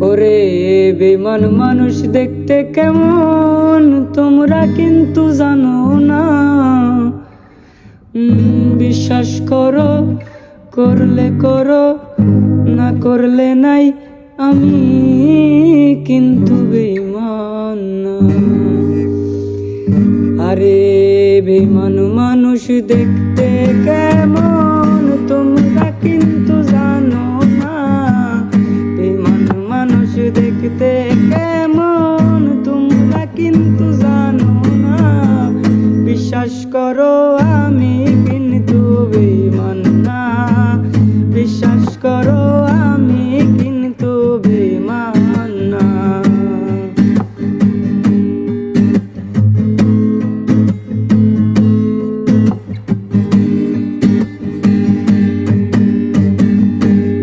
ওরে বেমান মানুষ দেখতে কেমন তোমরা কিন্তু জানো না। বিশ্বাস করো, করলে করো, না করলে নাই, আমি কিন্তু বেঈমান না। আরে বেঈমান মানুষ দেখতে কেমন তোমরা কিন্তু জানো না। বেঈমান মানুষ দেখতে কেমন তোমরা কিন্তু জানো না। বিশ্বাস করো আমি কিন্তু বেঈমান না। বিশ্বাস করো আমি কিন্তু বেঈমান না।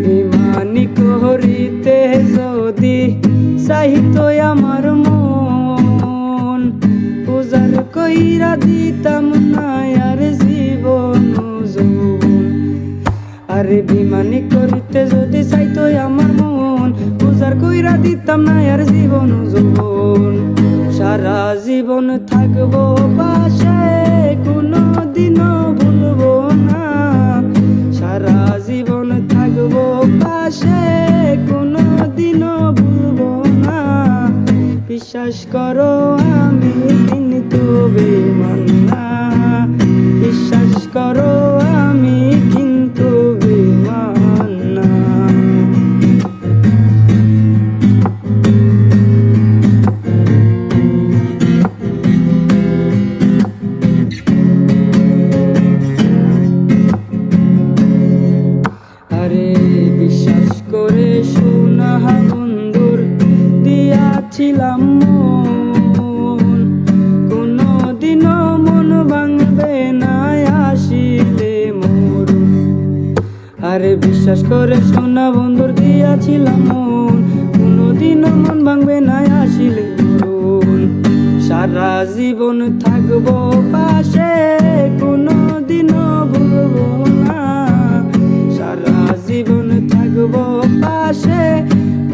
বেঈমানি করিতে যদি চাহিতো আমার মন, উজাড় কইরা দিতাম না আর জীবন যৌবন। আরে বেঈমানি করিতে যদি চাইতো আমার মন, উজাড় কইরা দিতাম না আর জীবন যৌবন। সারা জীবন থাকবো পাশে, কোনো দিনও ভুলবো না। সারা জীবন থাকবো পাশে, কোনো দিনও ভুলবো না। বিশ্বাস করো আমি কিন্তু বেঈমান না। বিশ্বাস করো আমি কিন্তু বেঈমান না। আরে বিশ্বাস করে শোনা বন্ধুর দিয়াছিলাম মন, কোনো দিনও মন ভাঙবে না আসিলে মরণ। আরে বিশ্বাস করে শোনা বন্ধুর দিয়াছিলাম মন, কোনো দিনও মন ভাঙবে না আসিলে মরণ। সারা জীবন থাকবো পাশে, কোনো দিনও ভুলবো না। সারা জীবন থাকবো পাশে,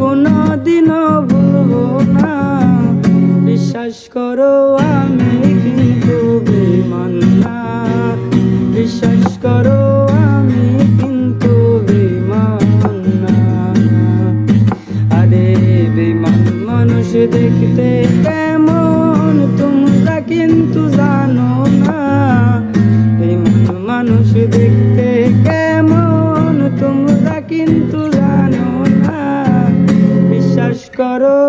কোনো দিনও ভুলবো না। বিশ্বাস করো আমি কিন্তু বেঈমান না। বিশ্বাস করো আমি কিন্তু বেঈমান না। আরে বেঈমান মানুষ দেখতে কেমন তোমরা কিন্তু জানো না। বেঈমান মানুষ দেখতে কেমন তোমরা কিন্তু জানো না। বিশ্বাস করো